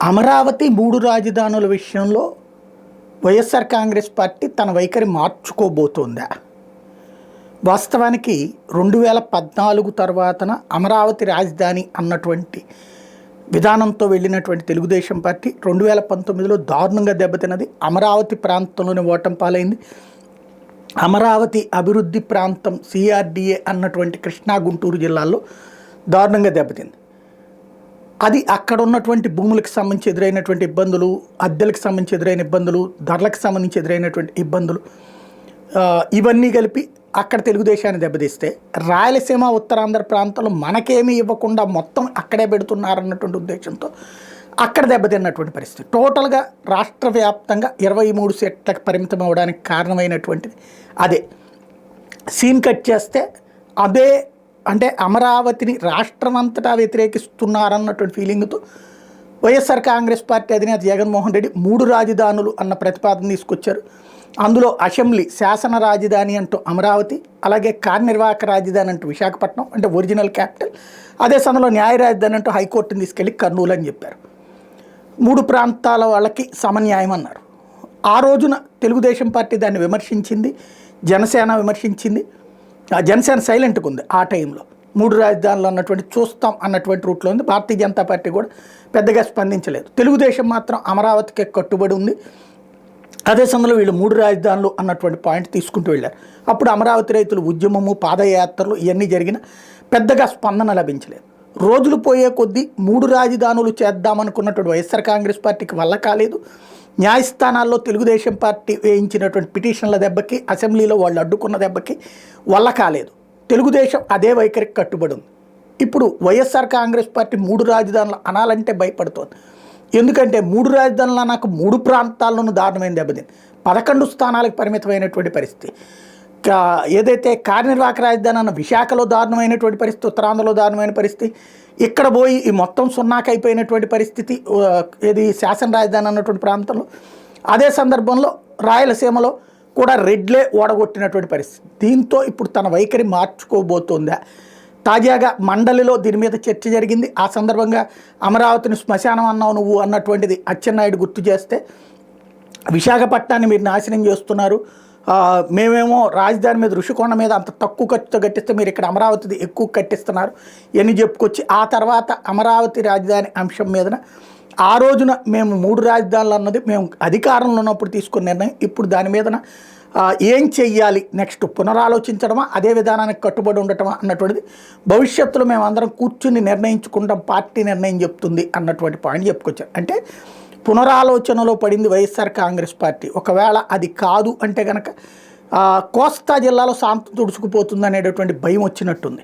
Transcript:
అమరావతి మూడు రాజధానుల విషయంలో వైఎస్ఆర్ కాంగ్రెస్ పార్టీ తన వైఖరి మార్చుకోబోతోందా? వాస్తవానికి 2014 తర్వాతన అమరావతి రాజధాని అన్నటువంటి విధానంతో వెళ్ళినటువంటి తెలుగుదేశం పార్టీ 2019లో దారుణంగా దెబ్బతిన్నది. అమరావతి ప్రాంతంలోనే ఓటమి పాలైంది. అమరావతి అభివృద్ధి ప్రాంతం సిఆర్డిఏ అన్నటువంటి కృష్ణా గుంటూరు జిల్లాల్లో దారుణంగా దెబ్బతింది. అది అక్కడ ఉన్నటువంటి భూములకు సంబంధించి ఎదురైనటువంటి ఇబ్బందులు, అద్దెలకు సంబంధించి ఎదురైన ఇబ్బందులు, ధరలకు సంబంధించి ఎదురైనటువంటి ఇబ్బందులు, ఇవన్నీ కలిపి అక్కడ తెలుగుదేశాన్ని దెబ్బతీస్తే, రాయలసీమ ఉత్తరాంధ్ర ప్రాంతంలో మనకేమీ ఇవ్వకుండా మొత్తం అక్కడే పెడుతున్నారన్నటువంటి ఉద్దేశంతో అక్కడ దెబ్బతిన్నటువంటి పరిస్థితి. టోటల్గా రాష్ట్ర వ్యాప్తంగా 23 సీట్లకు పరిమితం అవ్వడానికి కారణమైనటువంటిది అదే. సీన్ కట్ చేస్తే అదే, అంటే అమరావతిని రాష్ట్రం అంతటా వ్యతిరేకిస్తున్నారన్నటువంటి ఫీలింగ్తో వైఎస్ఆర్ కాంగ్రెస్ పార్టీ అధినేత జగన్మోహన్ రెడ్డి 3 రాజధానులు అన్న ప్రతిపాదన తీసుకొచ్చారు. అందులో అసెంబ్లీ శాసన రాజధాని అంటూ అమరావతి, అలాగే కార్యనిర్వాహక రాజధాని అంటూ విశాఖపట్నం, అంటే ఒరిజినల్ క్యాపిటల్, అదే సమయంలో న్యాయ రాజధాని అంటూ హైకోర్టుని తీసుకెళ్ళి కర్నూలు అని చెప్పారు. 3 ప్రాంతాల వాళ్ళకి సమన్యాయం అన్నారు. ఆ రోజున తెలుగుదేశం పార్టీ దాన్ని విమర్శించింది, జనసేన విమర్శించింది. జనసేన సైలెంట్గా ఉంది ఆ టైంలో. 3 రాజధానులు అన్నటువంటి చూస్తాం అన్నటువంటి రూట్లో ఉంది. భారతీయ జనతా పార్టీ కూడా పెద్దగా స్పందించలేదు. తెలుగుదేశం మాత్రం అమరావతికి కట్టుబడి ఉంది. అదే సమయంలో వీళ్ళు 3 రాజధానులు అన్నటువంటి పాయింట్ తీసుకుంటూ వెళ్ళారు. అప్పుడు అమరావతి రైతులు ఉద్యమము, పాదయాత్రలు ఇవన్నీ జరిగిన పెద్దగా స్పందన లభించలేదు. రోజులు పోయే కొద్దీ 3 రాజధానులు చేద్దామనుకున్నటువంటి వైఎస్ఆర్ కాంగ్రెస్ పార్టీకి వల్ల కాలేదు. న్యాయస్థానాల్లో తెలుగుదేశం పార్టీ వేయించినటువంటి పిటిషన్ల దెబ్బకి, అసెంబ్లీలో వాళ్ళు అడ్డుకున్న దెబ్బకి వల్ల కాలేదు. తెలుగుదేశం అదే వైఖరికి కట్టుబడి ఉంది. ఇప్పుడు వైఎస్ఆర్ కాంగ్రెస్ పార్టీ 3 రాజధానులు అనాలంటే భయపడుతోంది. ఎందుకంటే 3 రాజధానులు నాకు 3 ప్రాంతాల్లోనూ దారుణమైన దెబ్బతింది. 11 స్థానాలకు పరిమితమైనటువంటి పరిస్థితి. ఏదైతే కార్యనిర్వాహక రాజధాని అన్న విశాఖలో దారుణమైనటువంటి పరిస్థితి, ఉత్తరాంధ్రలో దారుణమైన పరిస్థితి, ఇక్కడ పోయి ఈ మొత్తం సున్నాకి అయిపోయినటువంటి పరిస్థితి ఏది శాసన రాజధాని అన్నటువంటి ప్రాంతంలో. అదే సందర్భంలో రాయలసీమలో కూడా రెడ్లే ఓడగొట్టినటువంటి పరిస్థితి. దీంతో ఇప్పుడు తన వైఖరి మార్చుకోబోతోందా? తాజాగా మండలిలో దీని మీద చర్చ జరిగింది. ఆ సందర్భంగా అమరావతిని శ్మశానం అన్నావు నువ్వు అన్నటువంటిది అచ్చెన్నాయుడు గుర్తు చేస్తే, విశాఖపట్నాన్ని మీరు నాశనం చేస్తున్నారు, మేమేమో రాజధాని మీద ఋషికొండ మీద అంత తక్కువ ఖర్చుతో కట్టిస్తే మీరు ఇక్కడ అమరావతి ఎక్కువ కట్టిస్తున్నారు అని చెప్పుకొచ్చి, ఆ తర్వాత అమరావతి రాజధాని అంశం మీదన ఆ రోజున మేము 3 రాజధానులు అన్నది మేము అధికారంలో ఉన్నప్పుడు తీసుకున్న నిర్ణయం. ఇప్పుడు దాని మీదన ఏం చెయ్యాలి, నెక్స్ట్ పునరాలోచించడమా, అదే విధానానికి కట్టుబడి ఉండటమా అన్నటువంటిది భవిష్యత్తులో మేము అందరం కూర్చుని నిర్ణయించుకుంటాం, పార్టీ నిర్ణయం చెప్తుంది అన్నటువంటి పాయింట్ చెప్పుకొచ్చారు. అంటే పునరాలోచనలో పడింది వైఎస్ఆర్ కాంగ్రెస్ పార్టీ. ఒకవేళ అది కాదు అంటే కనుక కోస్తా జిల్లాలో శాంతం తుడుచుకుపోతుంది అనేటటువంటి భయం వచ్చినట్టుంది.